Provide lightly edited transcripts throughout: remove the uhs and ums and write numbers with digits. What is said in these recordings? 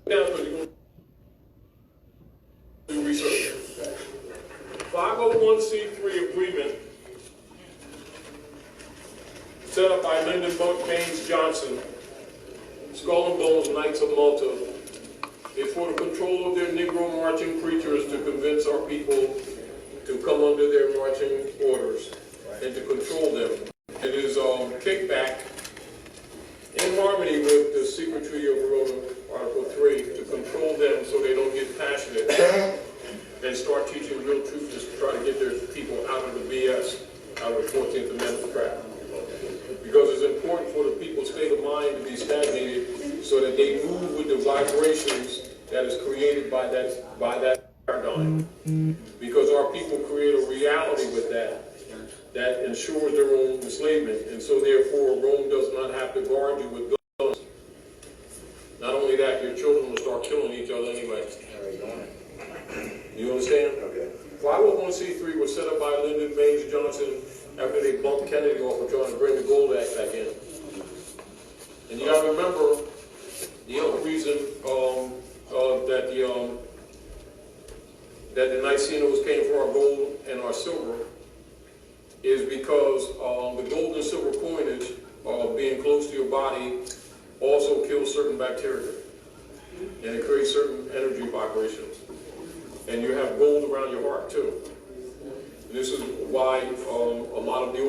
Down because you're going to do research. 501c3 agreement set up by Lyndon Baines Johnson, Skull and Bones Knights of Malta, is for the control of their Negro marching preachers to convince our people to come under their marching orders and to control them. It is kickback in harmony with the Secret Treaty of Verona, Article 3, to control them so they don't get passionate and start teaching real truth just to try to get their people out of the BS, out of the 14th Amendment trap. Because it's important for the people's state of mind to be stagnated so that they move with the vibrations that is created by that paradigm. Because our people create a reality with that ensures their own enslavement. And so therefore Rome does not have to guard you with guns. Not only that, your children will start killing each other anyway. You understand? Okay. 501c3 was set up by Lyndon Baines Johnson after they bumped Kennedy off for trying to bring the Gold Act back in. And you gotta remember, the other reason that the Nicenos came for our gold and our silver is because the gold and silver coinage, being close to your body, also kills certain bacteria. And it creates certain energy vibrations. And you have gold around your heart too. This is why a lot of the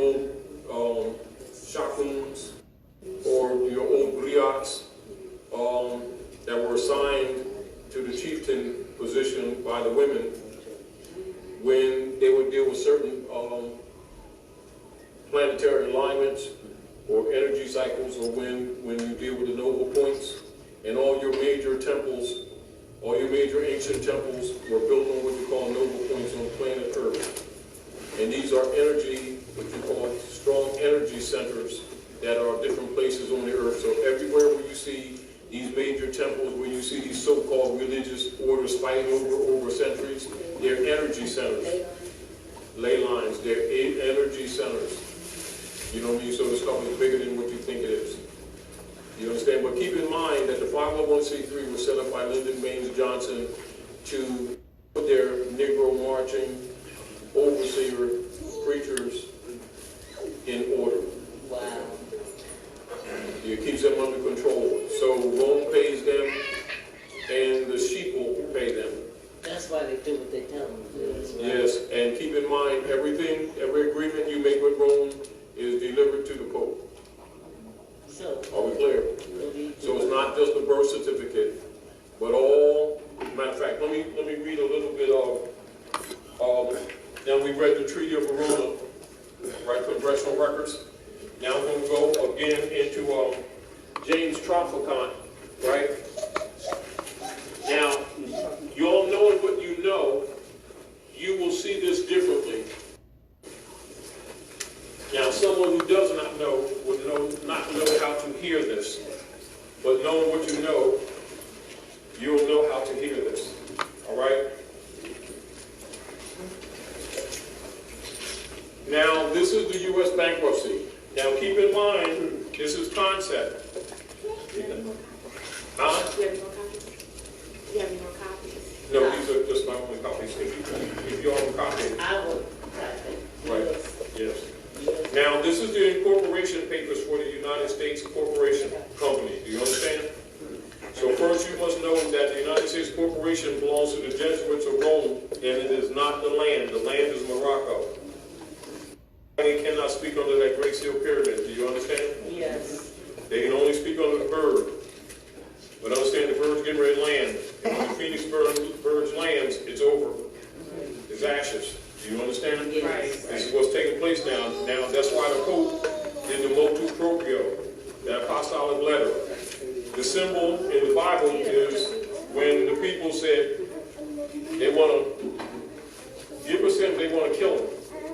old chakrams or your old griots that were assigned to the chieftain position by the women, when they would deal with certain planetary alignments or energy cycles, or when you deal with the noble points, and all your major temples, all your major ancient temples were built on what you call noble points on planet Earth. And these are energy, what you call strong energy centers that are different places on the earth. So everywhere where you see these major temples, where you see these so-called religious orders fighting over centuries, they're energy centers. Ley lines, they're energy centers. You know what I mean? So the stuff is bigger than what you think it is. You understand? But keep in mind that the 501c3 was set up by Lyndon Baines Johnson to put their Negro marching overseer preachers in order. Wow. It keeps them under control. So Rome pays them, and the sheeple pay them. That's why they do what they tell them to do as well. Yes, and keep in mind, every agreement you make with Rome is delivered to the Pope. So, are we clear? So it's not just a birth certificate, but all. Matter of fact, let me read a little bit of. Now we read the Treaty of Verona, right? Congressional records. Now I'm going to go again into James Traficant, right? Now, you all knowing what you know, you will see this differently. Now, someone who does not know would not know how to hear this. But knowing what you know, you'll know how to hear this. All right? Now, this is the U.S. bankruptcy. Now, keep in mind, this is concept. Huh? Do you have any more copies? Do you have any more copies? No, these are just my only copies. If you have a copy. I will copy. Right. Yes. Now, this is the incorporation papers for the United States Corporation Company. Do you understand? So first you must know that the United States Corporation belongs to the Jesuits of Rome, and it is not the land. The land is Morocco. They cannot speak under that Great Seal Pyramid. Do you understand? Yes. They can only speak under the bird. But understand the bird's getting ready to land. And when the Phoenix bird lands, it's over. It's ashes. Do you understand? Yes. This is what's taking place now. Now, that's why the Pope did the motu proprio, the apostolic letter. The symbol in the Bible is when the people said they want to give us him, they want to kill him.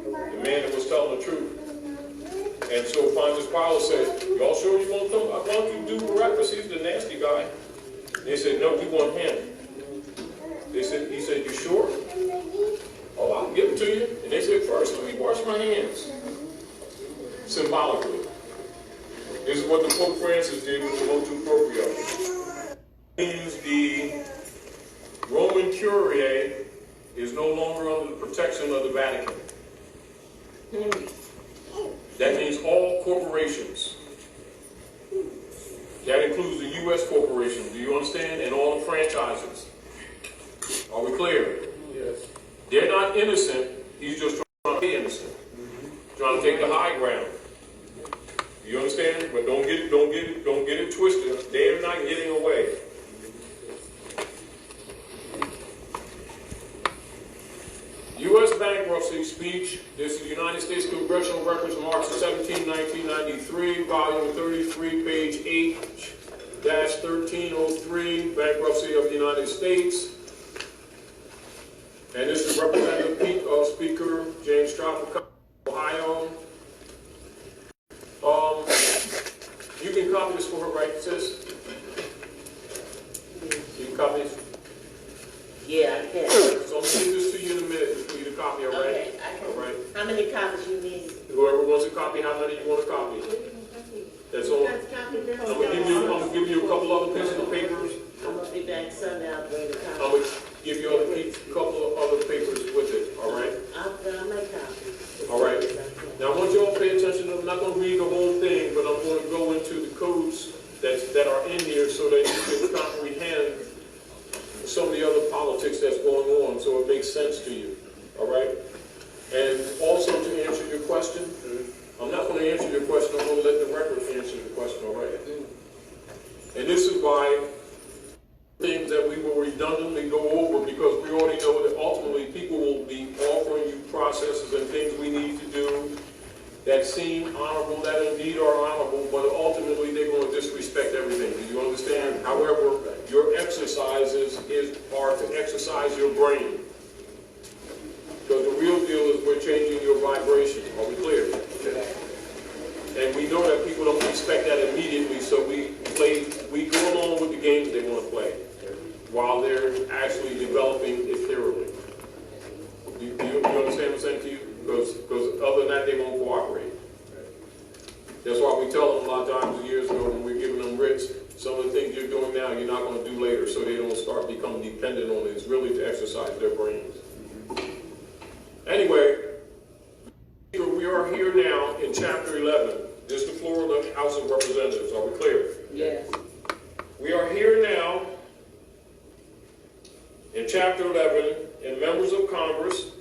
The man that was telling the truth. And so Pontius Pilate said, y'all sure you want to come? Why don't you do Barabbas? He's the nasty guy. And they said, no, we want him. He said, you sure? Oh, I'll give it to you. And they said, first, let me wash my hands. Symbolically. This is what the Pope Francis did with the motu proprio. He used the Curie is no longer under the protection of the Vatican. That means all corporations. That includes the U.S. corporation. Do you understand? And all the franchises. Are we clear? Yes. They're not innocent. He's just trying to be innocent. Trying to take the high ground. You understand? But don't get it twisted. They're not getting away. U.S. bankruptcy speech. This is United States Congressional Records, March 17, 1993, volume 33, page 8-1303, bankruptcy of the United States. And this is Representative Speaker James Stratford, Ohio. You can copy this for her, right, sis? You can copy this? Yeah, I can. So I'm going to give this to you in a minute for you to copy, all right? Okay, I can. All right. How many copies you need? Whoever wants to copy, how many you want to copy? That's all. I'm gonna give you a couple other pieces of papers. I'm gonna be back Sunday, I'll bring the I'm copies. gonna give you a couple of other papers with it, all right? I'll make copies. All right. Now I want you all to pay attention. I'm not going to read the whole thing, but I'm going to go into the codes that are in here so that you can comprehend some of the other politics that's going on, so it makes sense to you. All right. And also to answer your question, I'm not going to answer your question. I'm going to let the record answer the question. All right. And this is why things that we will redundantly go over, because we already know that ultimately people will be offering you processes and things we need to do that seem honorable, that indeed are honorable, but ultimately they're going to disrespect everything. Do you understand? However, your exercises are to exercise your brain. Because the real deal is we're changing your vibration. Are we clear? And we know that people don't respect that immediately, so we go along with the games they want to play while they're actually developing it thoroughly. Do you understand what I'm saying to you? Because other than that, they won't cooperate. That's why we tell them a lot of times years ago when we're giving them writs, some of the things you're doing now, you're not going to do later, so they don't start becoming dependent on it. It's really to exercise their brains. Anyway, we are here now in chapter 11. This is the floor of the House of Representatives. Are we clear? Yes. We are here now in chapter 11, and members of Congress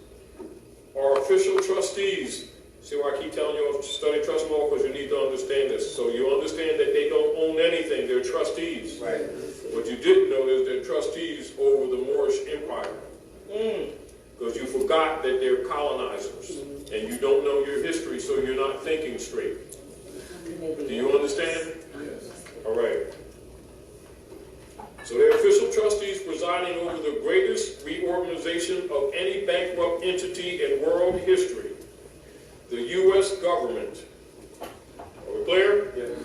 are official trustees. See why I keep telling you to study trust law? Because you need to understand this. So you understand that they don't own anything. They're trustees. Right. What you didn't know is they're trustees over the Moorish Empire. Because you forgot that they're colonizers. And you don't know your history, so you're not thinking straight. Do you understand? Yes. All right. So they're official trustees presiding over the greatest reorganization of any bankrupt entity in world history, the U.S. government. Are we clear? Yes.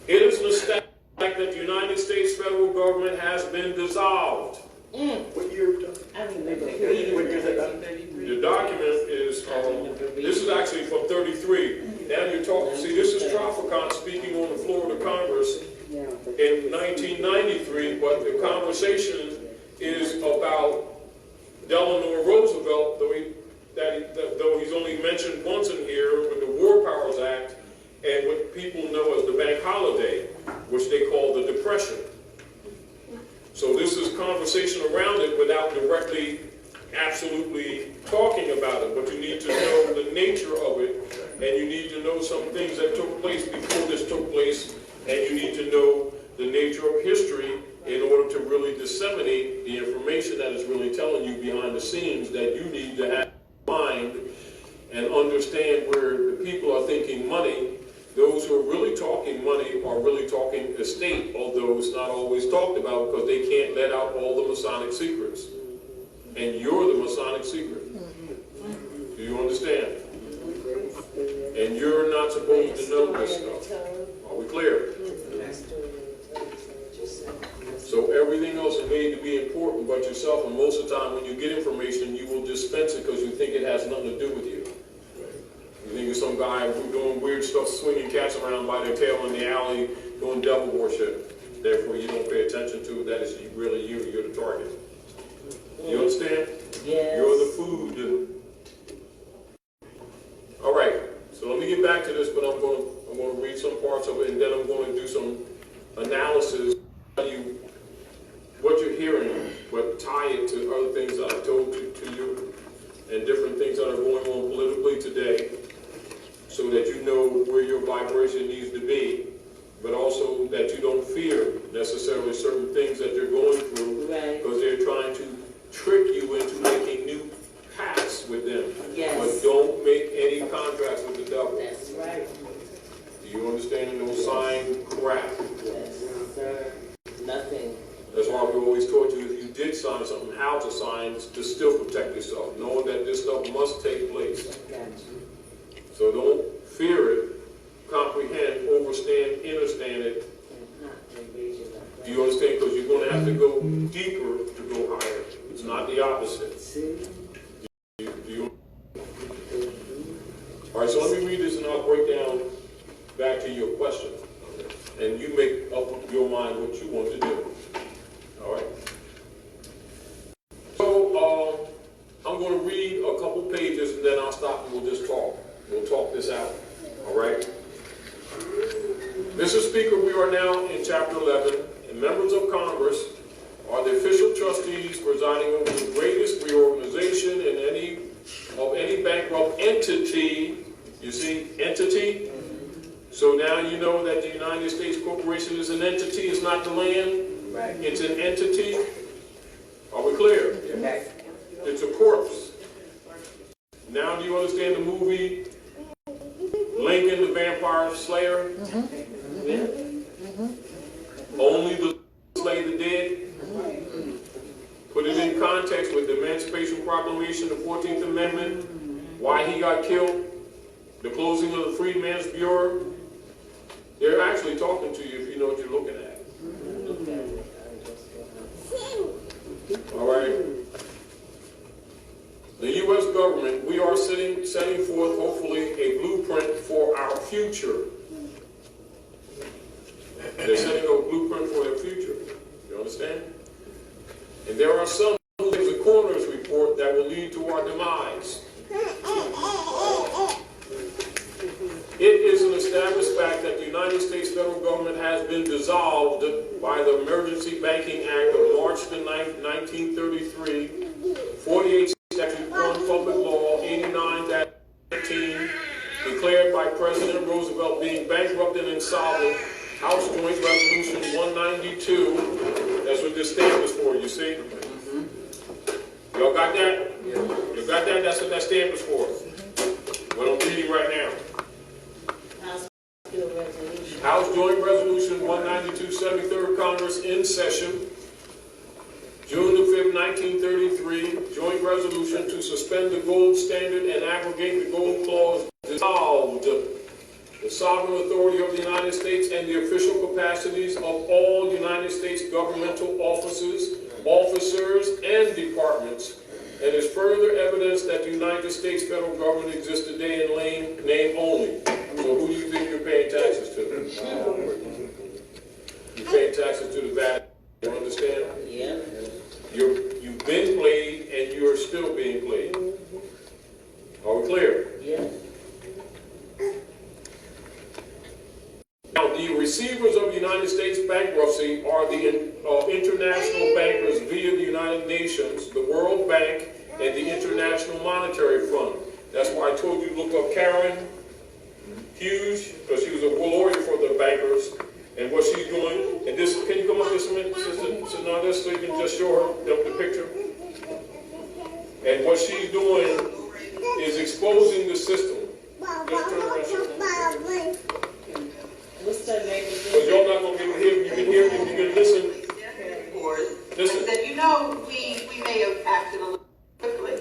It is an established fact that the United States federal government has been dissolved. What year are we talking? I remember. What year is that? The document is, this is actually from 33. Now you're talking, see, this is Traficant speaking on the floor of the Congress in 1993, but the conversation is about Delano Roosevelt, though he's only mentioned once in here with the War Powers Act and what people know as the bank holiday, which they call the Depression. So this is conversation around it without directly, absolutely talking about it, but you need to know the nature of it, and you need to know some things that took place before this took place, and you need to know the nature of history in order to really disseminate the information that is really telling you behind the scenes that you need to have in mind and understand where the people are thinking money. Those who are really talking money are really talking estate, although it's not always talked about because they can't let out all the Masonic secrets. And you're the Masonic secret. Do you understand? And you're not supposed to know this stuff. Are we clear? So everything else is made to be important but yourself, and most of the time when you get information, you will dispense it because you think it has nothing to do with you. You think of some guy doing weird stuff, swinging cats around by their tail in the alley, doing devil worship. therefore you don't pay attention to it, that is really you, you're the target. You understand? Yes. You're the food. All right, so let me get back to this, but I'm going to read some parts of it, and then I'm going to do some analysis, tell you what you're hearing, but tie it to other things that I told to you, and different things that are going on politically today, so that you know where your vibration needs to be, but also that you don't fear necessarily certain things that you're going through, Right. because they're trying to trick you into making new pacts with them. Yes. But don't make any contracts with the devil. That's right. Do you understand? No sign crap. Yes, sir. Nothing. That's why we always taught you, if you did sign something, how to sign to still protect yourself, knowing that this stuff must take place. So don't fear it, comprehend, overstand, understand it. Do you understand? Because you're going to have to go deeper to go higher. It's not the opposite. Do you? All right, so let me read this and I'll break down back to your question. And you make up your mind what you want to do. All right. So I'm going to read a couple pages and then I'll stop and we'll just talk. We'll talk this out. All right. Mr. Speaker, we are now in Chapter 11, and members of Congress are the official trustees presiding over the greatest reorganization in any bankrupt entity. You see, entity. So now you know that the United States Corporation is an entity. It's not the land. Right. It's an entity. Are we clear? Yes. It's a corpse. Now do you understand the movie Lincoln the Vampire Slayer? Only the slay the dead. Put it in context with the Emancipation Proclamation, the 14th Amendment, why he got killed, the closing of the Freedmen's Bureau. They're actually talking to you if you know what you're looking at. All right. The U.S. government, we are setting forth, hopefully, a blueprint for our future. They're setting a blueprint for their future. You understand? And there are some who think the coroner's report that will lead to our demise. It is an established fact that the United States federal government has been dissolved by the Emergency Banking Act of March the 9th, 1933, 48 Statute 1 Public Law 89-13, declared by President Roosevelt being bankrupt and insolvent, House Joint Resolution 192. That's what this stamp is for, you see? Y'all got that? You got that? That's what that stamp is for. What I'm reading right now. House Joint Resolution 192, 73rd Congress in session, June the 5th, 1933, joint resolution to suspend the gold standard and abrogate the gold clause, dissolved the sovereign authority of the United States and the official capacities of all United States governmental officers, and departments, and is further evidence that the United States federal government exists today in name only. So who do you think you're paying taxes to? You're paying taxes to the Vatican. You understand? Yeah. You've been played and you're still being played. Are we clear? Yeah. Now, the receivers of the United States bankruptcy are the international bankers via the United Nations, the World Bank, and the International Monetary Fund. That's why I told you to look up Karen Hughes, because she was a lawyer for the bankers, and what she's doing. And this, can you come up just a minute, Sister Nanda, so you can just show her the picture? And what she's doing is exposing the system. Just turn around, show her. What's that name? Because y'all not going to be able to hear me. You can hear me, you can listen. Listen. I said, you know, we may have acted a little quickly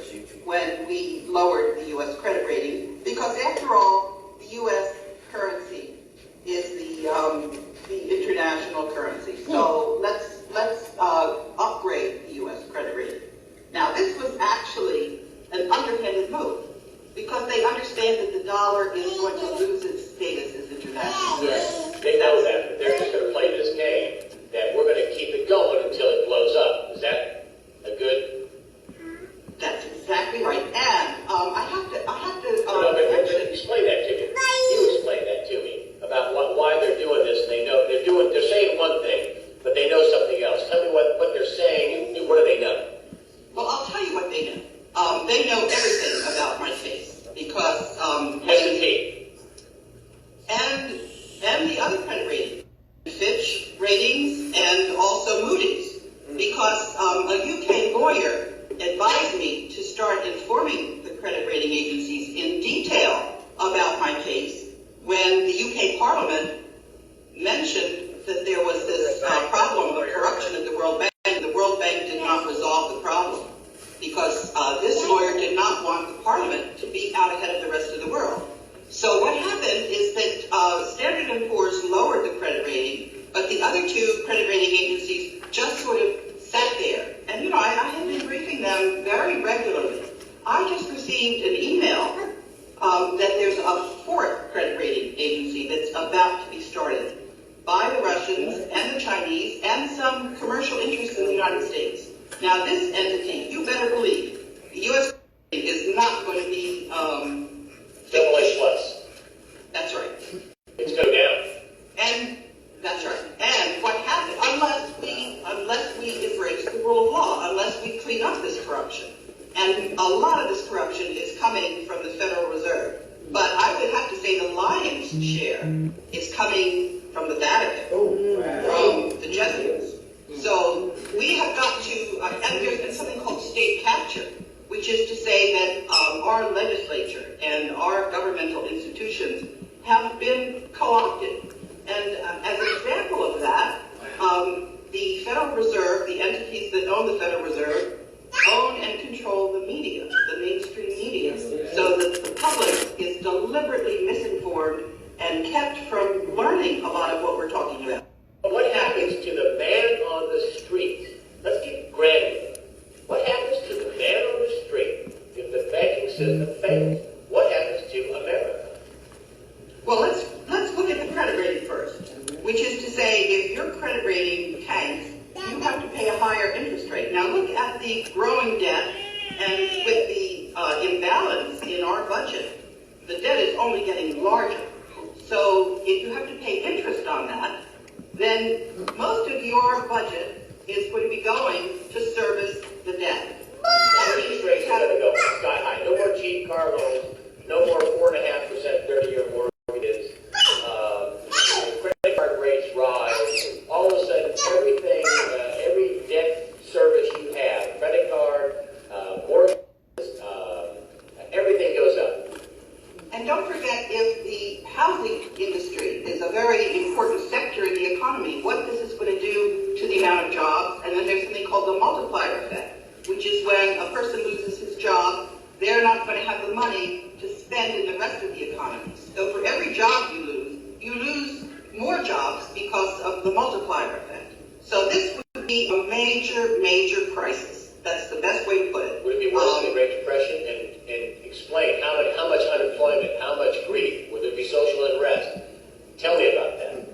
when we lowered the U.S. credit rating, because after all, the U.S. currency is the international currency. So let's upgrade the U.S. credit rating. Now, this was actually an underhanded move, because they understand that the dollar is going to lose its status as international. Yes. They know that. They're just going to play this game that the Moody's, because a UK lawyer advised me to start informing the credit rating agencies in detail about my case when the UK Parliament mentioned that there was this problem of corruption at the World Bank. The World Bank did not resolve the problem because this lawyer did not want the Parliament to be out ahead of the rest of the world. So what happened is that Standard & Poor's lowered the credit rating, but the other two credit rating agencies just sort of sat there. And, I had been briefing them very regularly. I just received an email that there's a fourth credit rating agency that's about to be started by the Russians and the Chinese and some commercial interests in the United States. Now, this entity, you better believe, the U.S. is not going to be Demolish less. That's right. It's go down. And that's right. And what happened, unless we embrace the rule of law, unless we clean up this corruption, and a lot of this corruption is coming from the Federal Reserve, but I would have to say the lion's share is coming from the Vatican, from the Jesuits. So we have got to, and there's been something called state capture, which is to say that our legislature and our governmental institutions have been co-opted. And as an example of that, the Federal Reserve, the entities that own the Federal Reserve, own and control the media, the mainstream media, so that the public is deliberately misinformed and kept from learning a lot of what we're talking about. What happens to the man on the street? Let's get granular. What happens to the man on the street if the banking system fails? What happens to America? Well, let's look at the credit rating first, which is to say, if your credit rating tanks, you have to pay a higher interest rate. Now look at the growing debt, and with the imbalance in our budget, the debt is only getting larger. So if you have to pay interest on that, then most of your budget is going to be going to service the debt. Interest rates are going to go sky high. No more cheap car loans. No more 4.5% 30-year mortgages. Credit card rates rise. All of a sudden, everything, every debt service you have, credit card, mortgages, everything goes up. And don't forget, if the housing industry is a very important sector in the economy, what this is going to do to the amount of jobs. And then there's something called the multiplier effect, which is when a person loses his job, they're not going to have the money to spend in the rest of the economy. So for every job you lose more jobs because of the multiplier effect. So this would be a major, major crisis. That's the best way to put it. Would it be worse than the Great Depression? And explain how much unemployment, how much grief, would there be social unrest? Tell me about that.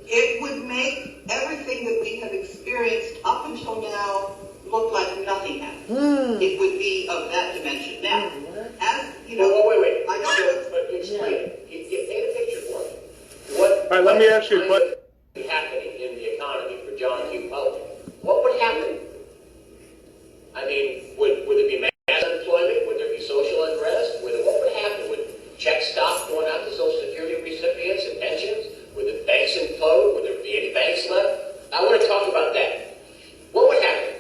It would make everything that we have experienced up until now look like nothing happened. It would be of that dimension. Now, as you know, wait. I don't know. But explain it. You paint a picture for me. What? All right, let me ask you a question. What is happening in the economy for John Q. Public? What would happen? I mean, would there be mass unemployment? Would there be social unrest? What would happen? Would checks stop going out to Social Security recipients and pensions? Would the banks implode? Would there be any banks left? I want to talk about that. What would happen?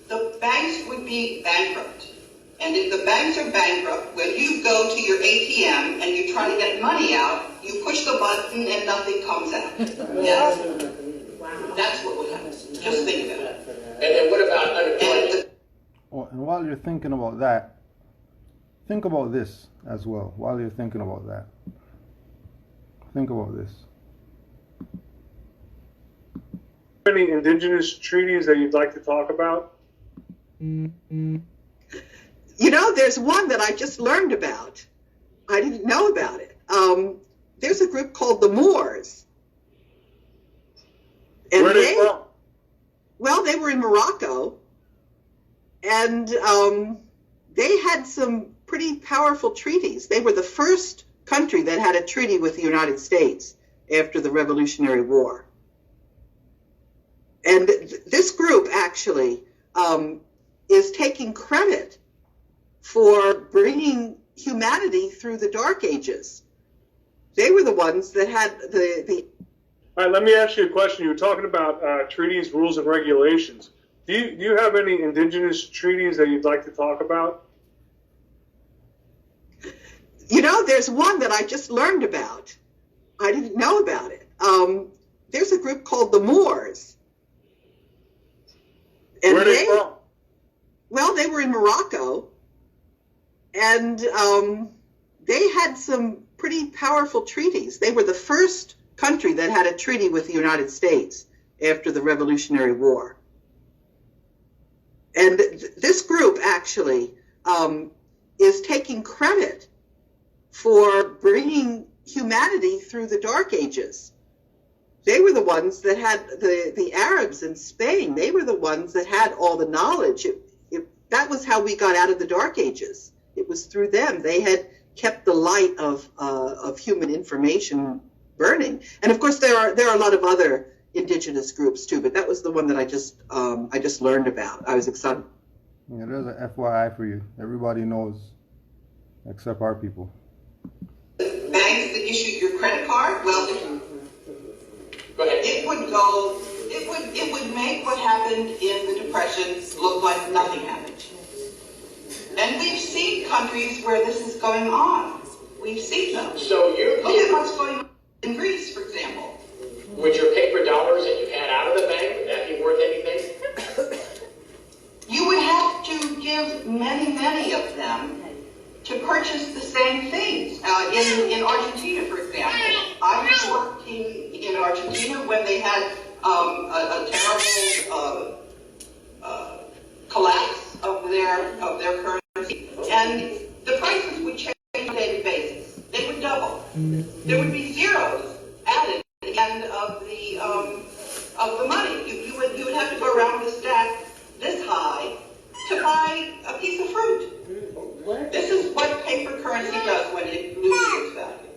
The banks would be bankrupt. And if the banks are bankrupt, when you go to your ATM and you try to get money out, you push the button and nothing comes out. Yes. That's what would happen. Just think about it. And then what about unemployment? And while you're thinking about that, think about this as well. While you're thinking about that, think about this. Any Indigenous treaties that you'd like to talk about? You know, there's one that I just learned about. I didn't know about it. There's a group called the Moors. And Where are they from? Well, they were in Morocco, and they had some pretty powerful treaties. They were the first country that had a treaty with the United States after the Revolutionary War. And this group actually is taking credit for bringing humanity through the Dark Ages. They were the ones that had the All right, let me ask you a question. You were talking about treaties, rules, and regulations. Do you have any indigenous treaties that you'd like to talk about? You know, there's one that I just learned about. I didn't know about it. There's a group called the Moors. And Where are they from? Well, they were in Morocco, and they had some pretty powerful treaties. They were the first country that had a treaty with the United States after the Revolutionary War. And this group actually is taking credit for bringing humanity through the Dark Ages. They were the ones that had the Arabs in Spain. They were the ones that had all the knowledge. That was how we got out of the Dark Ages. It was through them. They had kept the light of human information burning. And of course, there are a lot of other indigenous groups too. But that was the one that I just learned about. I was excited. Yeah, there's an FYI for you. Everybody knows, except our people. Banks that issued your credit card, well, Go ahead. it would make what happened in the Depression look like nothing happened. And we've seen countries where this is going on. We've seen them. So you Look at what's going on in Greece, for example. would your paper dollars that you had out of the bank, would that be worth anything? You would have to give many of them to purchase the same things. In Argentina, for example, I was working in Argentina when they had a terrible collapse of their currency, and the prices would change on a daily basis. They would double. There would be zeros added at the end of the money. You would have to go around with a stack this high to buy a piece of fruit. This is what paper currency does when it loses its value.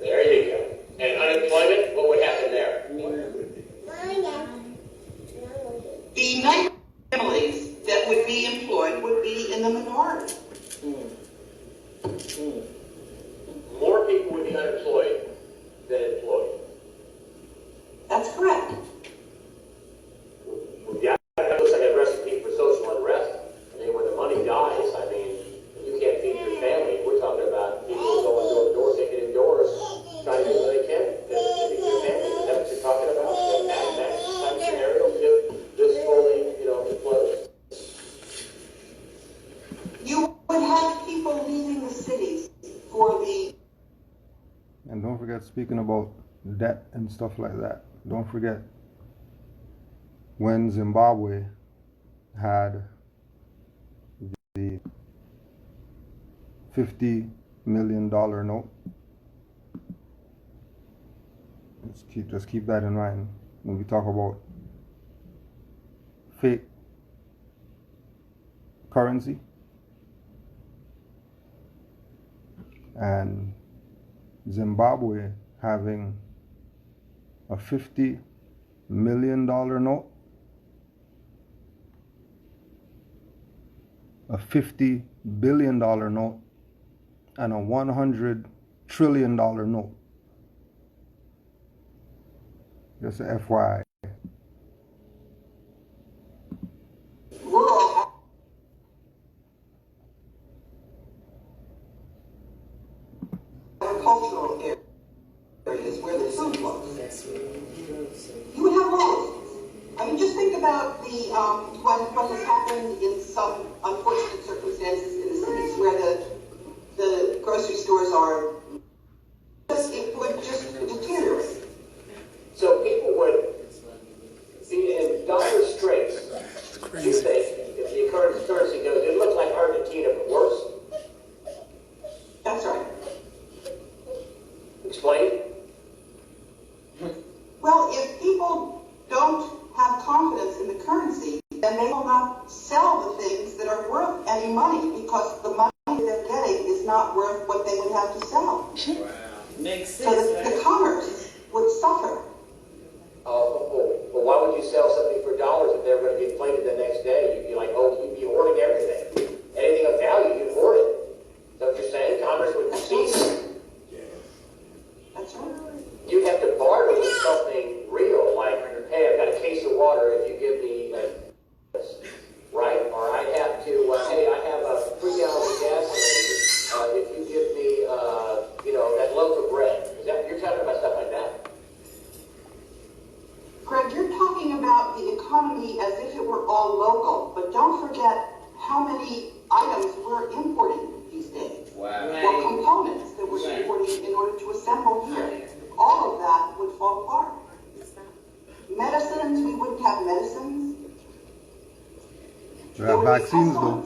There you go. And unemployment, what would happen there? The number of families that would be employed would be in the minority. More people would be unemployed than employed. That's correct. Yeah, that looks like a recipe for social unrest. I mean, when the money dies, I mean, you can't feed your family. We're talking about people going door to door, taking indoors, trying to do what they can to feed their family. Is that what you're talking about? That type of scenario, if this fully, implodes. You would have people leaving the cities for the... And don't forget, speaking about debt and stuff like that, don't forget when Zimbabwe had the $50 million note. Just keep that in mind when we talk about fake currency and Zimbabwe having a $50 million note, a $50 billion note, and a $100 trillion note. Just an FYI. rural agricultural areas where the food was. You would have laws. I mean, just think about what has happened in some unfortunate circumstances in the cities where the grocery stores are. It would just deteriorate. So people would be in dire straits. You think if the currency goes, it looks like Argentina, but worse. That's right. Explain. Well, if people don't have confidence in the currency, then they will not sell the things that are worth any money because the money they're getting is not worth what they would have to sell. Wow. Makes So sense, the commerce would suffer. Well, why would you sell something for dollars if they're going to be inflated the next day? You'd be like, you'd be hoarding everything. Anything of value, you'd hoard it. Is that what you're saying? Commerce would cease. That's right. You'd have to barter Greg, you're talking about the economy as if it were all local, but don't forget how many items we're importing these days. Wow. Or components that we're importing in order to assemble here. All of that would fall apart. Medicines, we wouldn't have medicines. We have vaccines though.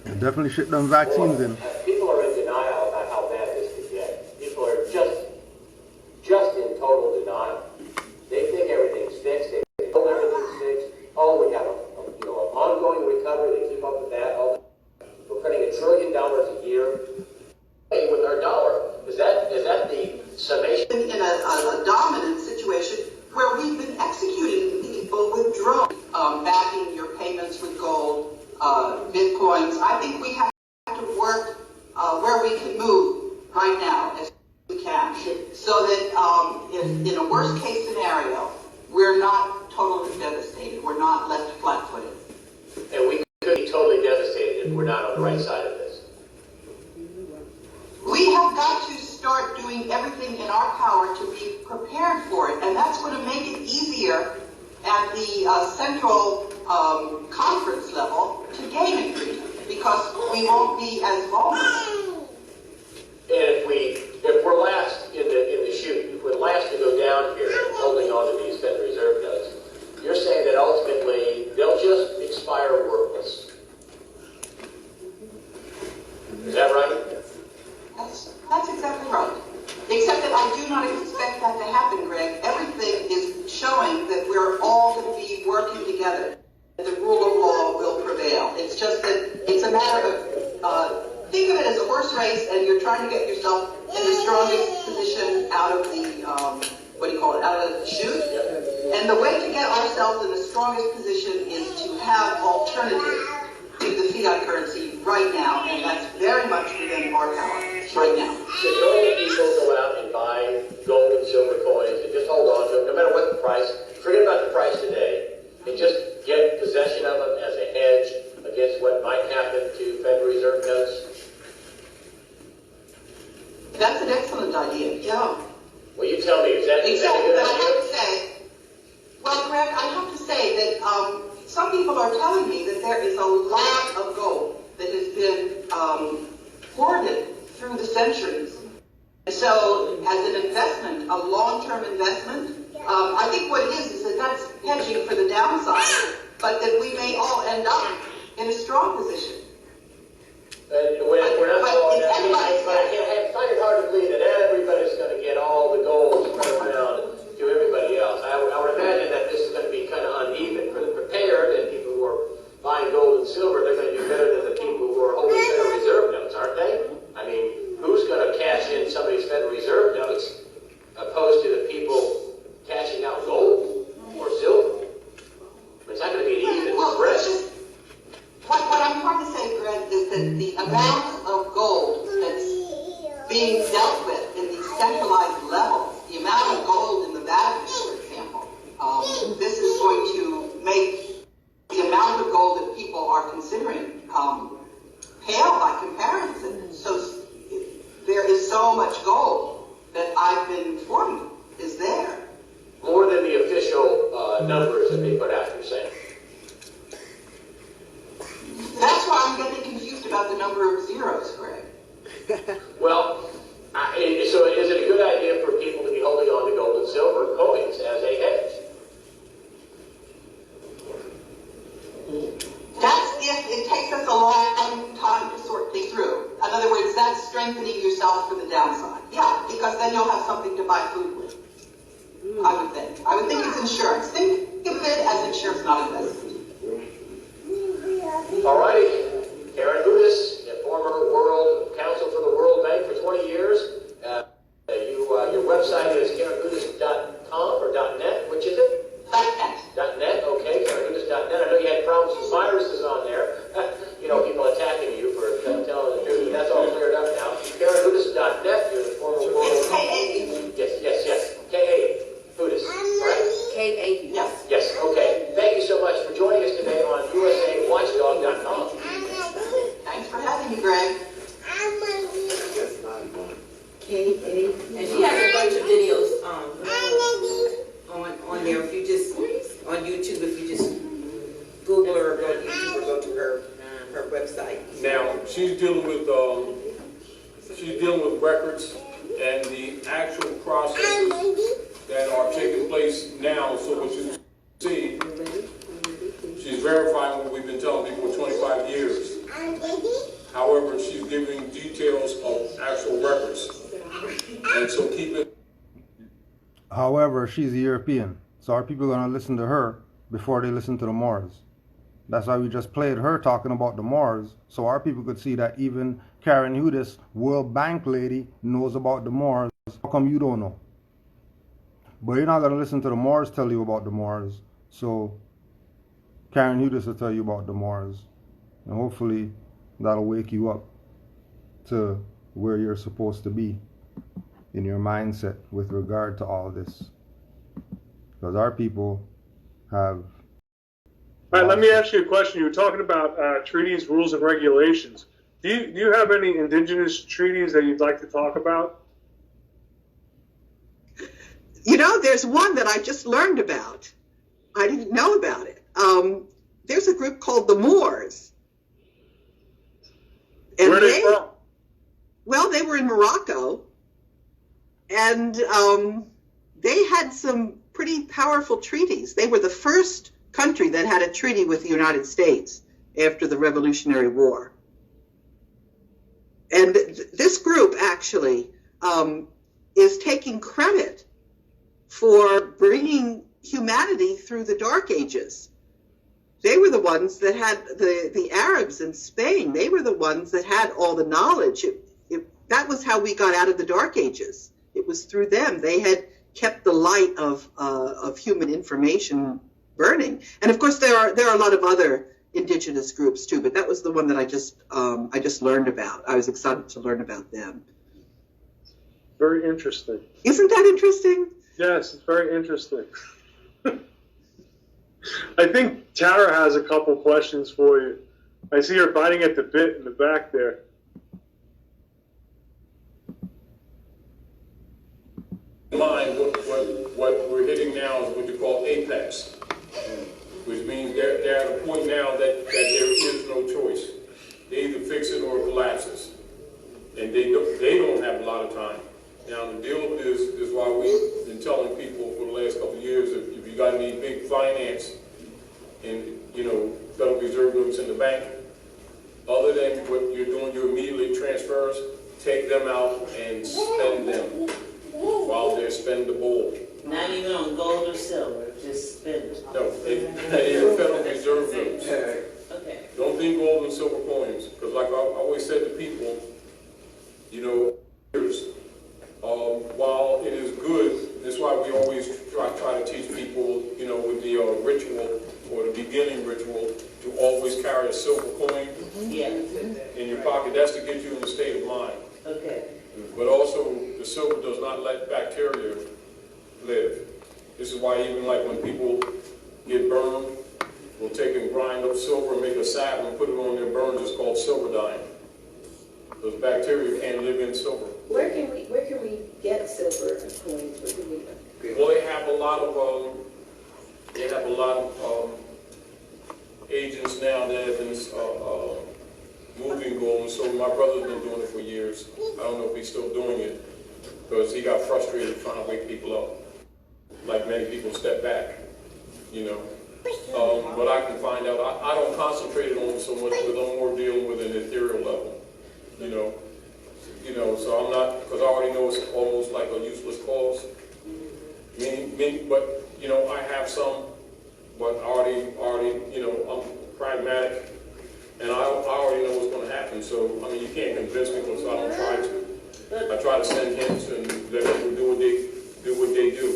We definitely ship them vaccines in. People are in denial about how bad this could get. People are just in total denial. They think everything's fixed. They think everything's fixed. Oh, we have an ongoing recovery. They keep up with that. Oh, we're printing $1 trillion a year. Hey, with our dollar, is that the summation? In a dominant situation where we've been executing people with drones, backing your payments with gold, bitcoins. I think we have to work where we can move right now as we can, so that if in a worst case scenario, we're not totally devastated. We're not left flat-footed. And we could be totally devastated if we're not on the right side of this. We have got to start doing everything in our power to be prepared for it, and that's going to make it easier at the central conference level to gain agreement, because we won't be as vulnerable. And if we're last in the chute, if we're last to go down here, holding on to these Federal Reserve notes, you're saying that ultimately they'll just expire worthless. Is that right? That's exactly right. Except that I do not expect that to happen, Greg. Everything is showing that we're all going to be working together. The rule of law will prevail. It's just that it's a matter of, think of it as a horse race, and you're trying to get yourself in the strongest position out of the, out of the chute. And the way to get ourselves in the strongest position is to have alternatives to the fiat currency right now, and that's very much within our power right now. Should normal people go out and buy gold and silver coins and just hold on to them, no matter what the price, forget about the price today, and just get possession of them as a hedge against what might happen to Federal Reserve notes? That's an excellent idea, yeah. Well, you tell me, is that a good I idea? have to say, well, Greg, I have to say that some people are telling me that there is a lot of gold that has been hoarded through the centuries. So, as an investment, a long-term investment, I think what it is that that's hedging for the downside, but that we may all end up in a strong position. We're not following that. I find it hard to believe that everybody's going to get all the gold spread around to everybody else. I would imagine that this is going to be kind of uneven. For the prepared and people who are buying gold and silver, they're going to do better than the people who are holding Federal Reserve notes, aren't they? I mean, who's going to cash in some of these Federal Reserve notes opposed to the people cashing out gold or silver? It's not going to be an even spread. What I'm trying to say, Greg, is that the amount of gold that's being dealt with in these centralized levels, the amount of gold in the Vatican, for example, this is going to make the amount of gold that people are considering pale by comparison. So there is so much gold that I've been informed is there. More than the official numbers that they put out, you're saying? That's why I'm getting confused about the number of zeros, Greg. Well, so is it a good idea for people to be holding on to gold and silver coins as a hedge? That's if it takes us a long time to sort things through. In other words, that's strengthening yourself for the downside. Yeah, because then you'll have something to buy food with. I would think. I would think it's insurance. Think of it as insurance, not investment. All righty. Karen Budis, former World Council for the World Bank for 20 years. Your website is KarenBudis.com or .net. Which is it? .net. Okay, KarenBudis.net. I know you had problems with viruses on there. People attacking you for telling the truth. That's all cleared up now. KarenBudis.net. You're the former World. It's K-A. Yes. K-A. Budis. Right? K-A. Yes. Yes. Okay. Thank you so much for joining us today on USAWatchdog.com. Thanks for having me, Greg. K-A. And she has a bunch of videos. dealing with records and the actual processes that are taking place now. So what you see, she's verifying what we've been telling people for 25 years. However, she's giving details of actual records. And so keep it. However, she's a European, so our people are going to listen to her before they listen to the Moors. That's why we just played her talking about the Moors, so our people could see that even Karen Hudis, World Bank lady, knows about the Moors. How come you don't know? But you're not going to listen to the Moors tell you about the Moors, so Karen Hudis will tell you about the Moors. And hopefully that'll wake you up to where you're supposed to be in your mindset with regard to all this. Because our people have... All right, let me ask you a question. You were talking about treaties, rules, and regulations. Do you have any indigenous treaties that you'd like to talk about? You know, there's one that I just learned about. I didn't know about it. There's a group called the Moors. And Where are they from? Well, they were in Morocco, and they had some pretty powerful treaties. They were the first country that had a treaty with the United States after the Revolutionary War. And this group actually is taking credit for bringing humanity through the Dark Ages. They were the ones that had the Arabs in Spain. They were the ones that had all the knowledge. That was how we got out of the Dark Ages. It was through them. They had kept the light of human information burning. And of course, there are a lot of other indigenous groups too. But that was the one that I just learned about. I was excited to learn about them. Very interesting. Isn't that interesting? Yes, it's very interesting. I think Tara has a couple questions for you. I see her biting at the bit in the back there. Mind what we're hitting now is what you call apex, which means they're at a point now that there is no choice. They either fix it or it collapses, and they don't have a lot of time. Now the deal is why we've been telling people for the last couple of years, if you got any big finance and Federal Reserve notes in the bank, other than what you're doing, your immediately transfers, take them out and spend them while they're spendable. Not even on gold or silver, just spend it. No, they're Federal Reserve notes. Okay. Don't think gold and silver coins, because like I always said to people, while it is good, that's why we always try to teach people, with the ritual or the beginning ritual, to always carry a silver coin in your pocket. That's to get you in a state of mind. Okay. But also, the silver does not let bacteria live. This is why even like when people get burned, we'll take and grind up silver and make a salve and put it on their burns. It's called silver dyeing. Those bacteria can't live in silver. Where can we get silver coins? Where can we? Well, they have a lot of agents now that have been moving gold. And so my brother's been doing it for years. I don't know if he's still doing it because he got frustrated trying to wake people up. Like many people step back, But I can find out. I don't concentrate on it so much because I'm more dealing with an ethereal level, So I'm not, because I already know it's almost like a useless cause. But I have some, but already, I'm pragmatic, and I already know what's going to happen. So you can't convince people, so I don't try to. I try to send hints and let people do what they do.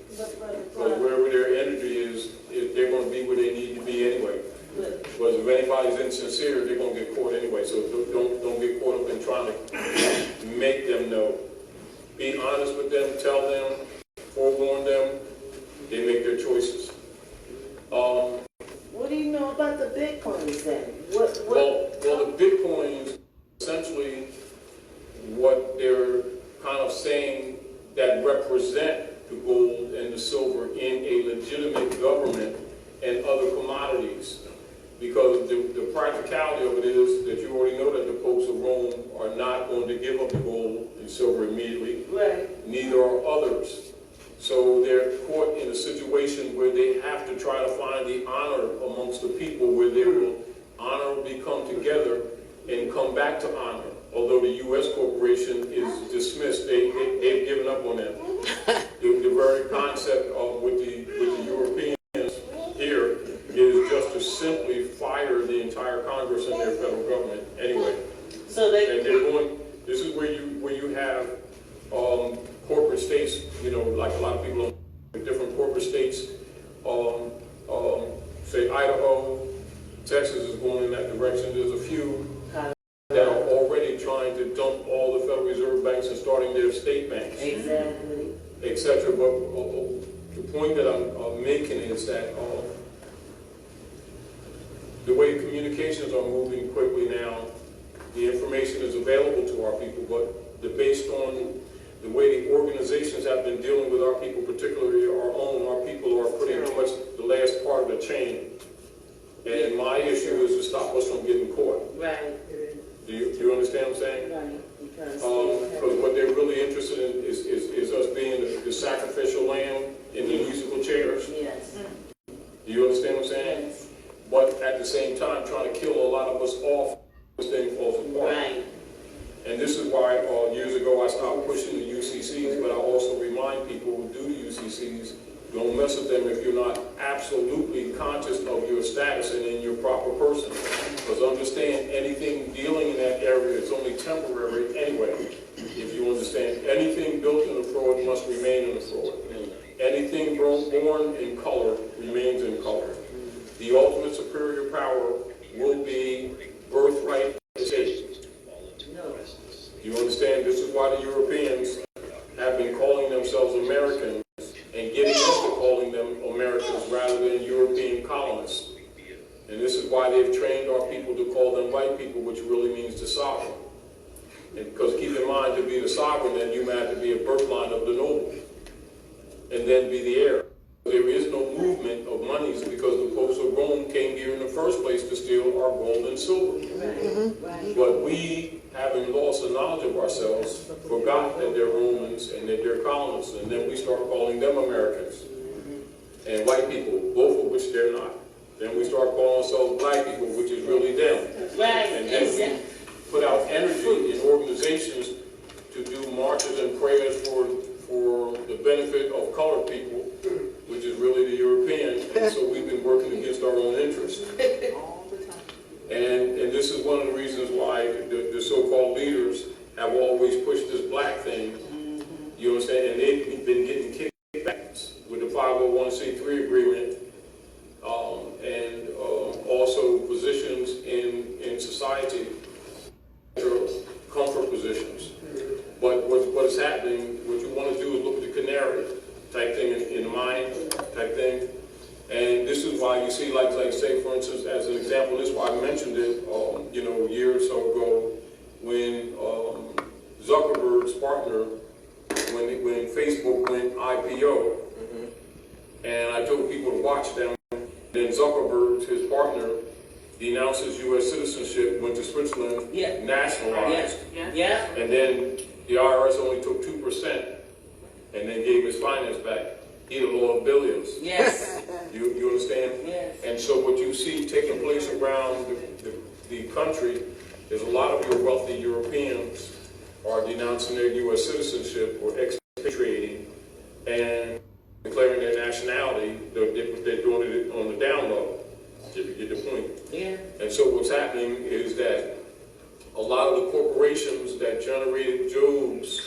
Because wherever their energy is, they're going to be where they need to be anyway. Because if anybody's insincere, they're going to get caught anyway. So don't get caught up in trying to make them know. Be honest with them, tell them, forewarn them. They make their choices. What do you know about the Bitcoins then? Well, the Bitcoins, essentially, what they're kind of saying that represent the gold and the silver in a legitimate government and other commodities because the practicality of it is that you already know that the popes of Rome are not going to give up the gold and silver immediately. Right. Neither are others. So they're caught in a situation where they have to try to find the honor amongst the people, where they will honor will become together and come back to honor. Although the U.S. corporation is dismissed, they've given up on them. The very concept of with the Europeans here is just to simply fire the entire Congress and their federal government. Anyway, So they. and they're going. This is where you have corporate states. You know, like a lot of people in different corporate states. Say Idaho, Texas is going in that direction. There's a few that are already trying to dump all the Federal Reserve banks and starting their state banks, Exactly. etc. But the point that I'm making is that the way communications are moving quickly now, the information is available to our people, but based on the way the organizations have been dealing with our people, particularly our people are pretty much the last part of the chain. And my issue is to stop us from getting caught. Right. Do you understand what I'm saying? Right. Because what they're really interested in is us being the sacrificial lamb in the musical chairs. yes. Do you understand what I'm saying? Yes. But at the same time, trying to kill a lot of us off, this thing falls apart. Right. And this is why years ago I stopped pushing the UCCs, but I also remind people who do the UCCs, don't mess with them if you're not absolutely conscious of your status and in your proper person. Because understand, anything dealing in that area is only temporary anyway. If you understand, anything built in a fraud must remain in a fraud. Anything born in color remains in color. The ultimate superior power will be birthright state. No. You understand? This is why the Europeans have been calling themselves Americans and getting used to calling them Americans rather than European colonists. And this is why they've trained our people to call them white people, which really means the sovereign. And because keep in mind, to be the sovereign, then you have to be a birthline of the noble, and then be the heir. There is no movement of monies because the popes of Rome came here in the first place to steal our gold and silver. Right. But we, having lost the knowledge of ourselves, forgot that they're Romans and that they're colonists, and then we start calling them Americans and white people, both of which they're not. Then we start calling ourselves black people, which is really them. Right. And then we put out energy in organizations to do marches and prayers for the benefit of colored people, which is really the European. And so we've been working against our own interests. And this is one of the reasons why the so-called leaders have always pushed this black thing. You understand? And they've been getting kickbacks with the 501c3 agreement, and also positions in society, comfort positions. But what is happening, what you want to do is look at the canary type thing in the mind type thing. And this is why you see, like say, for instance, as an example, this is why I mentioned it, a year or so ago, when Zuckerberg's partner, when Facebook went IPO, and I told people to watch them. Then Zuckerberg, his partner, denounced his U.S. citizenship, went to Switzerland, nationalized, and then the IRS only took 2%, and then gave his finance back. He'd have lost billions. Yes. You understand? Yes. And so what you see taking place around the country is a lot of your wealthy Europeans are denouncing their U.S. citizenship or expatriating and declaring their nationality. They're doing it on the down low, if you get the point. Yeah. And so what's happening is that a lot of the corporations that generated jobs,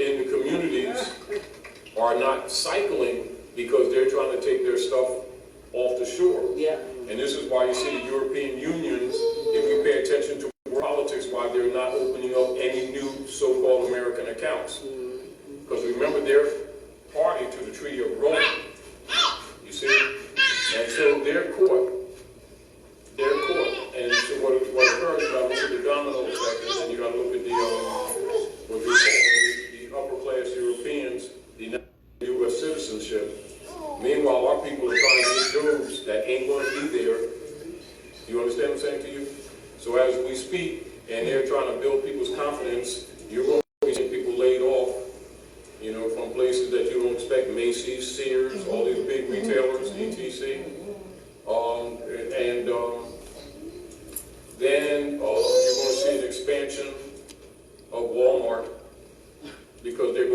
in the communities are not cycling because they're trying to take their stuff off the shore. Yeah. And this is why you see European unions, if you pay attention to politics, why they're not opening up any new so-called American accounts. Because remember, they're party to the Treaty of Rome. You see? And so they're caught. And so what occurs, you got to look at the domino effect, and then you got to look at the what I'm saying to you? So as we speak, and they're trying to build people's confidence, you're going to be seeing people laid off, you know, from places that you don't expect, Macy's, Sears, all these big retailers, etc. Then you're going to see an expansion of Walmart because they're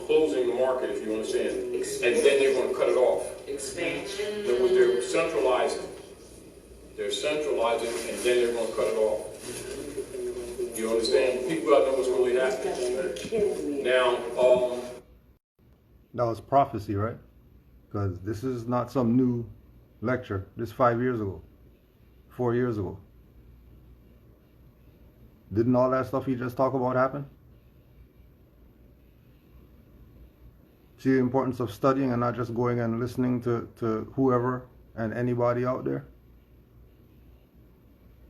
closing the market, if you understand, and then they're going to cut it off. Expansion. They're centralizing. They're centralizing, and then they're going to cut it off. You understand? People got to know what's really happening. Now, That was prophecy, right? Because this is not some new lecture. This 5 years ago, 4 years ago. Didn't all that stuff you just talked about happen? See the importance of studying and not just going and listening to whoever and anybody out there?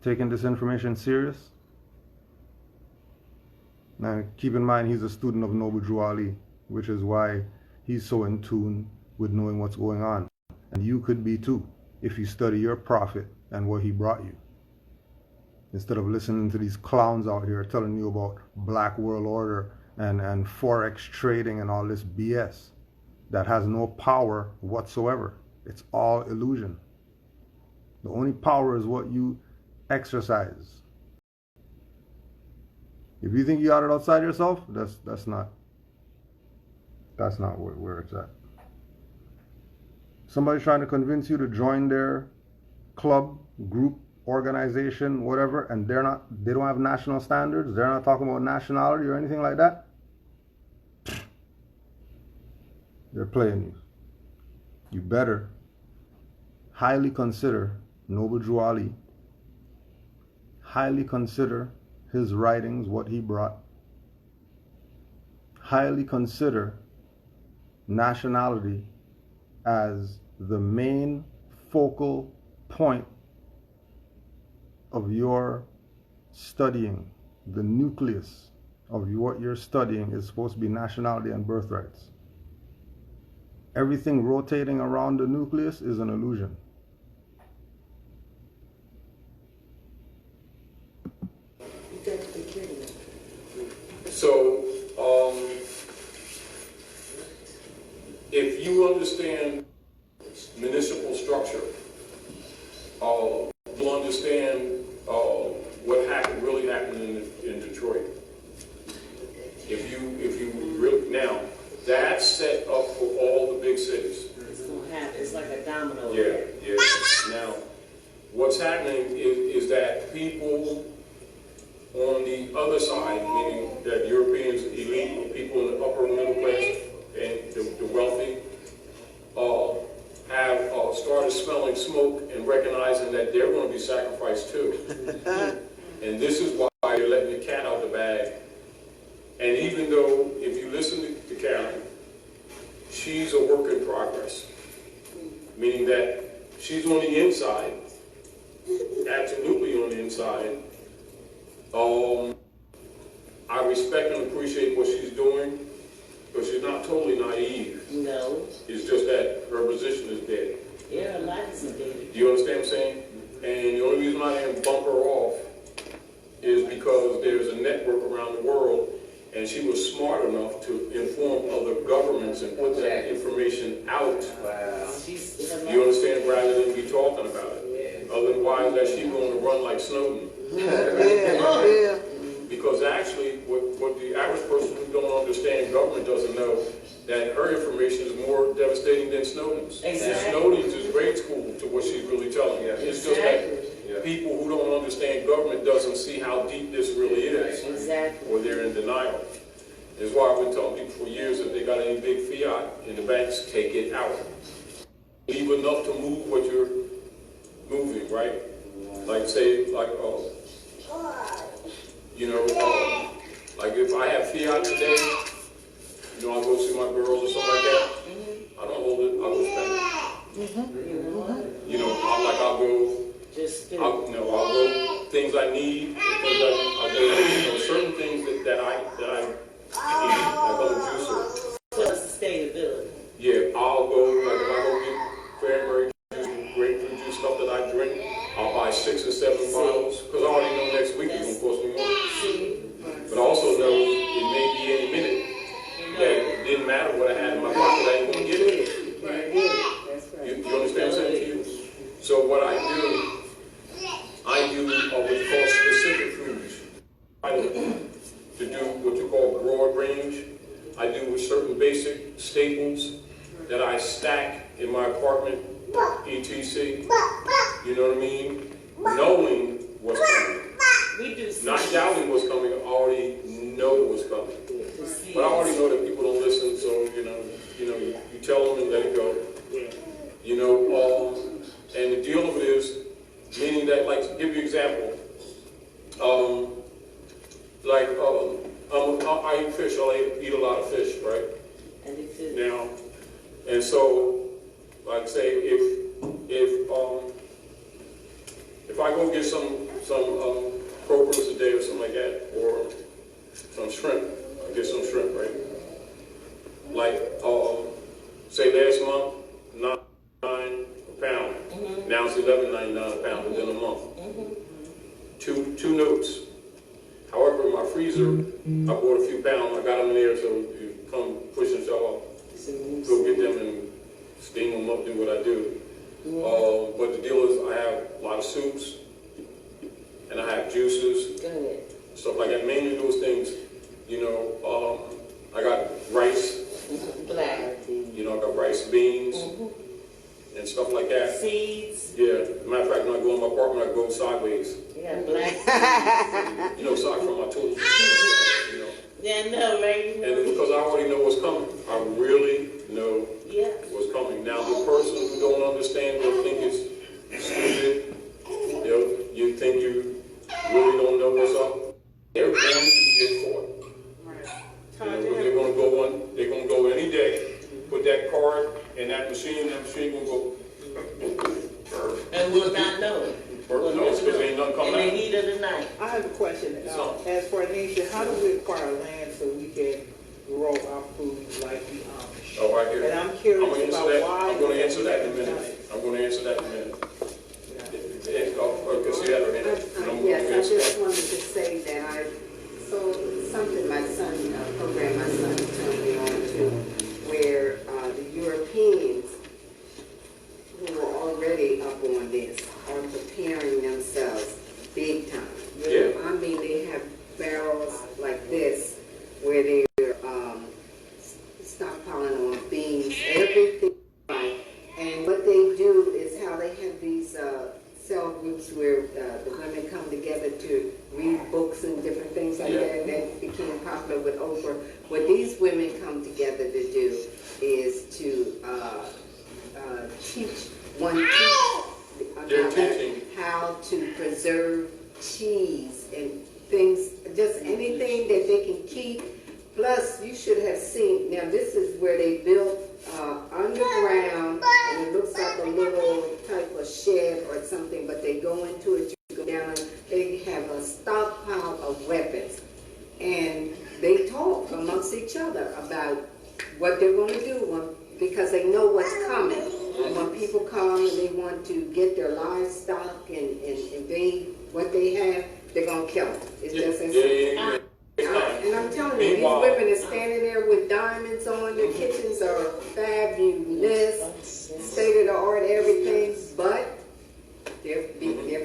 Taking this information serious? Now keep in mind he's a student of Noble Drew Ali, which is why he's so in tune with knowing what's going on. And you could be too, if you study your prophet and what he brought you. Instead of listening to these clowns out here telling you about black world order and forex trading and all this BS that has no power whatsoever. It's all illusion. The only power is what you exercise. If you think you got it outside yourself, that's not where it's at. Somebody's trying to convince you to join their club, group, organization, whatever, and they don't have national standards, they're not talking about nationality or anything like that. They're playing you. You better highly consider Noble Drew Ali, highly consider his writings, what he brought, highly consider nationality as the main focal point of your studying. The nucleus of what you're studying is supposed to be nationality and birthrights. Everything rotating around the nucleus is an illusion. so if you understand municipal structure, you'll understand what really happened in Detroit. If you really, now that's set up for all the big cities. It's like a domino. Yeah. Now, what's happening is that people on the other side, meaning that Europeans, elite people in the upper middle class and the wealthy, have started smelling smoke and recognizing that they're going to be sacrificed too. And this is why you're letting the cat out the bag. And even though, if you listen to Karen, she's a work in progress, meaning that she's on the inside, absolutely on the inside. I respect and appreciate what she's doing, but she's not totally naive. No. It's just that her position is dead. Yeah, a lot is dead. Do you understand what I'm saying? And the only reason I didn't bump her off is because there's a network around the world, and she was smart enough to inform other governments and put that information out. Wow. You understand? Rather than be talking about it. Otherwise, that she's going to run like Snowden. Yeah. Because actually, what the average person who don't understand government doesn't know, that her information is more devastating than Snowden's. Exactly. And Snowden's is grade school to what she's really telling you. It's just that people who don't understand government doesn't see how deep this really is. Exactly. Or they're in denial. That's why I've been telling people for years, if they got any big fiat in the banks, take it out. Leave enough to move what you're moving, right? Like say, like, like if I have fiat today, I'll go see my girls or something like that. I don't hold it, I'll go spend it. I'll go things I need, I'll go, certain things that I need, like other juicer. So sustainability. Yeah, I'll go, like if I go get cranberry juice, grapefruit juice, stuff that I drink, I'll buy 6 6 or 7 bottles, because I already know next week it's going to cost me more. But I also know it may be any minute that it didn't matter what I had in my pocket, I ain't going to get it. You understand what I'm saying to you? So what I do what you call specific foods. I do to do what you call broad range. I do with certain basic staples that I stack in my apartment, etc. You know what I mean? Knowing what's coming. We do Not doubting what's coming, I already know what's coming. But I already know that people don't listen, so you tell them and let it go. And the deal of it is, meaning that, like, to give you an example, I eat fish, I eat a lot of fish, right? Now, and so, like say, if I go get some croakers a day or something like that, or some shrimp, I get some shrimp, right? Like, say last month, $9 a pound. Now it's $11.99 a pound within a month. Two notes. However, in my freezer, I bought a few pounds. I got them in there, so you come push and shove up. Go get them and steam them up, do what I do. But the deal is, I have a lot of soups, and I have juices, stuff like that. Mainly those things, I got rice, I got rice, beans, and stuff like that. Seeds. Yeah, as a matter of fact, when I go in my apartment, I go sideways. Yeah, black. Aside from my tools. Yeah, no, right? And it's because I already know what's coming. I really know Yeah. what's coming. Now, the person who don't understand, will think it's stupid. You think you really don't know what's up. They're going to get caught. They're going to go any day. Put that card in that machine going to go. And we'll not know it. No, it's because ain't nothing coming In the out. heat of the night. I have a question. As for a nation, how do we acquire land so we can grow our food like the Amish? Oh, right here. And I'm curious about why. I'm going to answer that in a minute. I'm going to answer that in a minute. Yes, I just wanted to say that I saw something my son, program my son turned me on to, where the Europeans who were already up on this are preparing themselves big time. Yeah. I mean, they have barrels like this where they're stockpiling on beans, everything. And what they do is how they have these cell groups where the women come together to read books and different things like that. That became popular with Oprah. What these women come together to do is to teach how to preserve cheese and things, just anything that they can keep. Plus, you should have seen, now this is where they built underground, and it looks like a little type of shed or something, but they go into it, you go down, they have a stockpile of weapons. And they talk amongst each other about what they're going to do because they know what's coming. And when people come and they want to get their livestock and invade what they have, they're going to kill them. It's just as simple. And I'm telling you, these women are standing there with diamonds on. Their kitchens are fabulous, state-of-the-art everything, but they're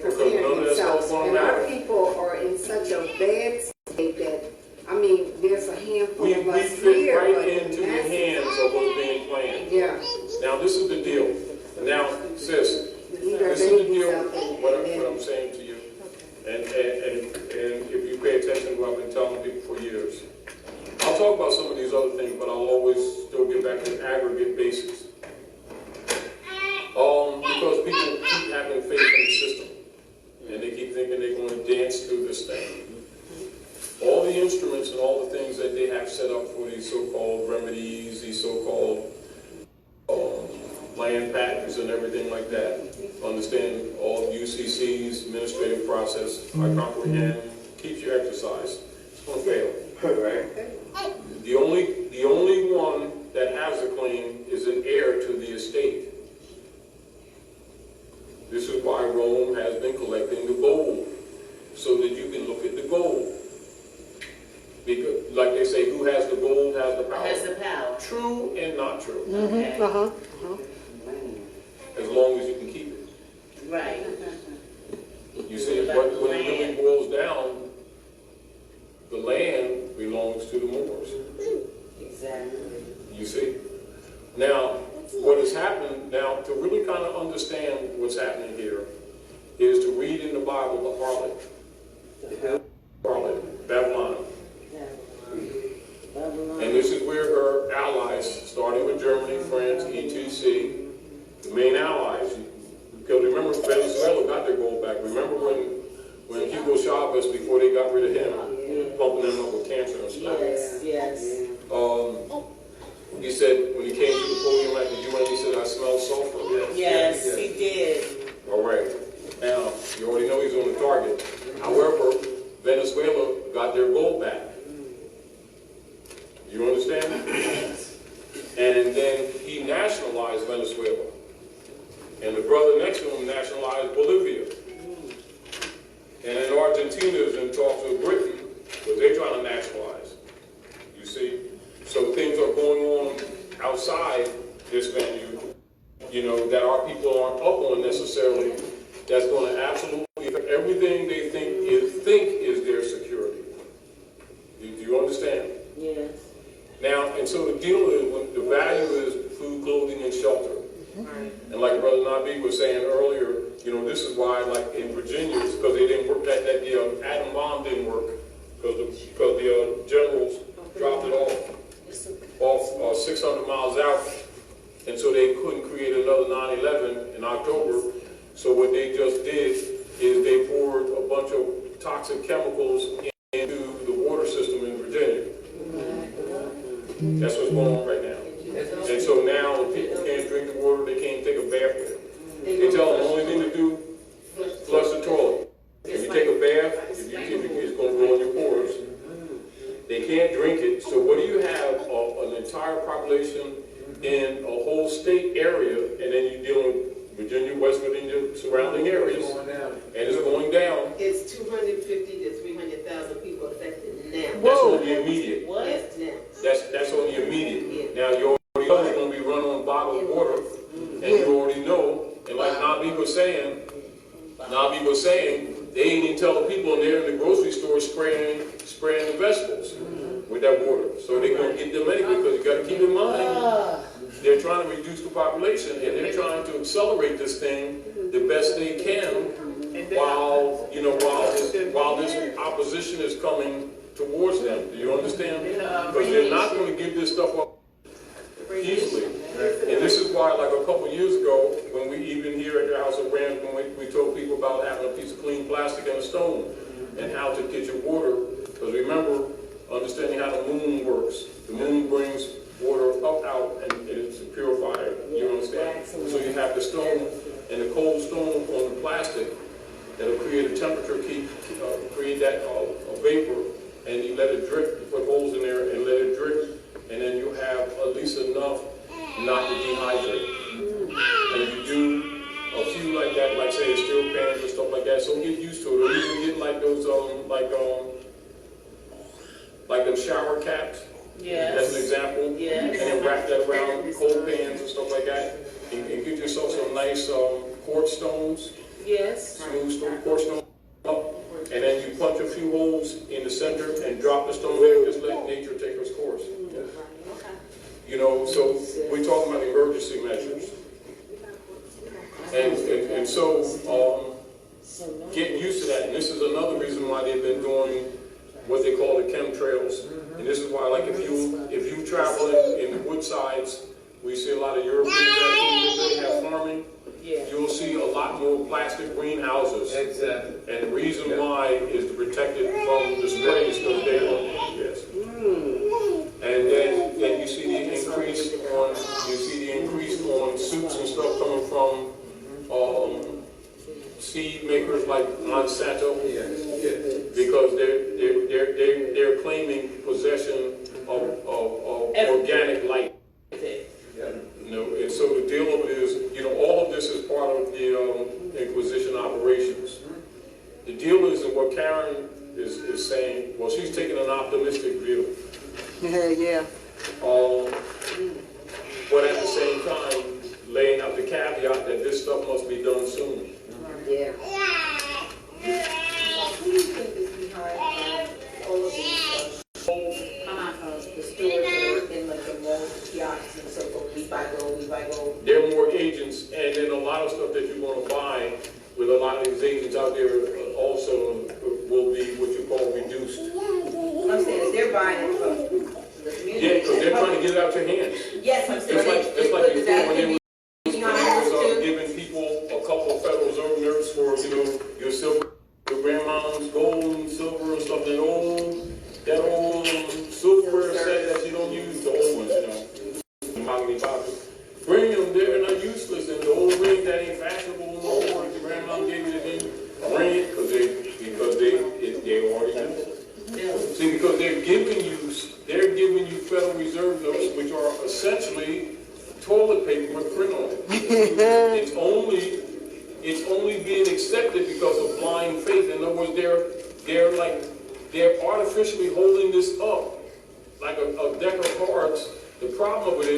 preparing themselves. And our people are in such a bad state that, I mean, there's a handful of us fit here. right into the hands of what's being planned. Yeah. Now, this is the deal. Now, sis, this is the deal, what I'm saying to you. And if you pay attention to what I've been telling people for years. I'll talk about some of these other things, but I'll always still get back to aggregate basics. Because people keep having faith in the system. And they keep thinking they're going to dance through this thing. All the instruments and all the things that they have set up for these so-called remedies, these so-called land patents and everything like that. Understand all UCC's administrative process, I comprehend, keeps you exercised. It's going to fail. Right? The only one that has a claim is an heir to the estate. This is why Rome has been collecting the gold, so that you can look at the gold. Because, like they say, who has the gold has the power. Has the power. True and not true. Okay. As long as you can keep it. Right. You see, but when it really boils down, the land belongs to the Moors. Exactly. You see? Now, what has happened, now to really kind of understand what's happening here, is to read in the Bible the harlot. Harlot, Babylon. And this is where her allies, starting with Germany, France, etc., the main allies. Because remember, Venezuela got their gold back. Remember when Hugo Chavez, before they got rid of him, pumping them up with cancer and stuff. Yes. He said, when he came to the podium at the UN, he said, I smell sulfur. Yes, he did. All right. Now, you already know he's on the target. However, Venezuela got their gold back. You understand? And then he nationalized Venezuela. And the brother next to him nationalized Bolivia. And then Argentina is in talks with Britain, because they're trying to nationalize. You see? So things are going on outside this venue, you know, that our people aren't up on necessarily, that's going to absolutely affect everything they think is their security. Do you understand? Yes. Now, and so the deal is, when the value is food, clothing, and shelter. And like Brother Nabi was saying earlier, you know, this is why, like in Virginia, because they didn't work, that the atom bomb didn't work, because the generals dropped it off 600 miles out, and so they couldn't create another 9/11 in October. So what they just did is they poured a bunch of toxic chemicals into the water system in Virginia. That's what's going on right now. And so now people can't drink the water, they can't take a bath with it. They tell them the only thing to do, flush the toilet. If you take a bath, it's going to go in your pores. They can't drink it. So what do you have? An entire population in a whole state area, and then you're dealing with Virginia, West Virginia, surrounding areas, and it's going down. It's 250 to 300,000 people affected now. That's on the immediate. What? Yes, now. That's on the immediate. Now you already know it's going to be run on bottled water, and you already know. And like Nabi was saying, they ain't even tell the people in there in the grocery store spraying the vegetables with that water. So they're going to get them anyway, because you got to keep in mind, they're trying to reduce the population, and they're trying to accelerate this thing the best they can, while this opposition is coming towards them. Do you understand? Because they're not going to give this stuff up easily. And this is why, like a couple years ago, when we even here at the House of Rams, when we told people about having a piece of clean plastic and a stone, and how to get your water, because remember, understanding how the moon works. The moon brings water up out, and it's a purifier. You understand? So you have the stone and the cold stone on the plastic that'll create a temperature, create that a vapor, and you let it drip. You put holes in there and let it drip, and then you have at least enough not to dehydrate. And if you do a few like that, like say steel pans and stuff like that, so get used to it. Or you can get like those like them shower caps. Yes. That's an example. Yes. And then wrap that around cold pans and stuff like that. And get yourself some nice quartz stones. Yes. Smooth stone, quartz stone up. And then you punch a few holes in the center and drop the stone there and just let nature take its course. You know, so we're talking about emergency measures. And so getting used to that. And this is another reason why they've been doing what they call the chemtrails. And this is why, like, if you travel in the wood sides, we see a lot of Europeans that have farming. You'll see a lot more plastic greenhouses. Exactly. And the reason why is to protect it from the sprays, because they are, yes. And then you see the increase on soups and stuff coming from seed makers like Monsanto, because they're claiming possession of organic life. You know, and so the deal of it is, you know, all of this is part of the deal is, and what Karen is saying, well, she's taking an optimistic view. Yeah. But at the same time, laying out the caveat that this stuff must be done soon. Yeah. Who do you think is behind all of these, the stores that are in like the malls, kiosks and so forth, we buy gold? There are more agents, and then a lot of stuff that you're going to buy with a lot of these agents out there also will be what you call reduced. I'm saying, if they're buying it from the community. Yeah, because they're trying to get it out your hands. Yes, I'm saying. Just like before when they were Too. giving people a couple of Federal Reserve notes for, your silver, your grandma's gold and silver and stuff, that old silverware set that you don't use, the old ones, mahogany boxes. Bring them, they're not useless, and the old ring that ain't fashionable no more, the grandma gave you the thing, bring it, because they already know. See, because they're giving you Federal Reserve notes, which are essentially toilet paper with print on it. It's only being accepted because of blind faith. In other words, they're artificially holding this up like a deck of cards. The problem of it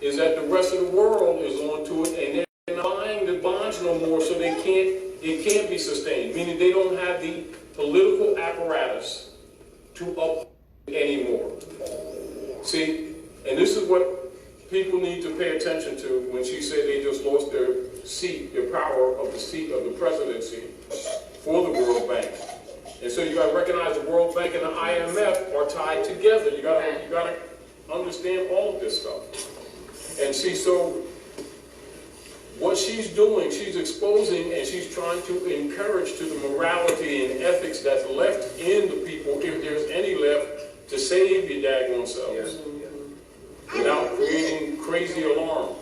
is that the rest of the world is onto it, and they're not buying the bonds no more, so it can't be sustained. Meaning they don't have the political apparatus to uphold it anymore. See, and this is what people need to pay attention to when she said they just lost their seat, their power of the seat of the presidency for the World Bank. And so you got to recognize the World Bank and the IMF are tied together. You got to understand all of this stuff. And see, so what she's doing, she's exposing and she's trying to encourage to the morality and ethics that's left in the people, if there's any left, to save your daggone selves. Without creating crazy alarm.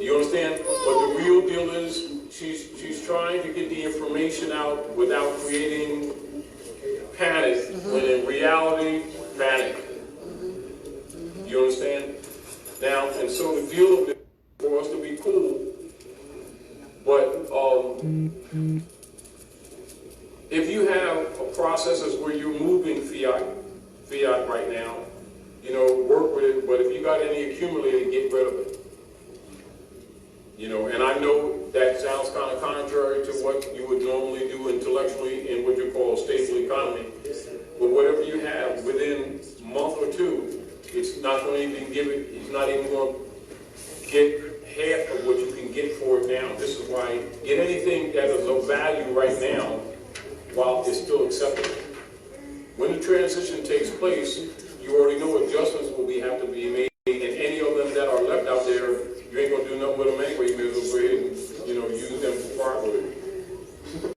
You understand? But the real deal is she's trying to get the information out without creating panic, when in reality, panic. You understand? Now, and so the deal of it for us to be cool, but if you have a processes where you're moving fiat right now, work with it, but if you got any accumulated, get rid of it. And I know that sounds kind of contrary to what you would normally do intellectually in what you call a stable economy. But whatever you have within a month or two, it's not going to even it's not even going to get half of what you can get for it now. This is why get anything that is of value right now while it's still acceptable. When the transition takes place, you already know adjustments will have to be made, and any of them that are left out there, you ain't gonna do nothing with them anyway. You may as well go ahead and use them for properly.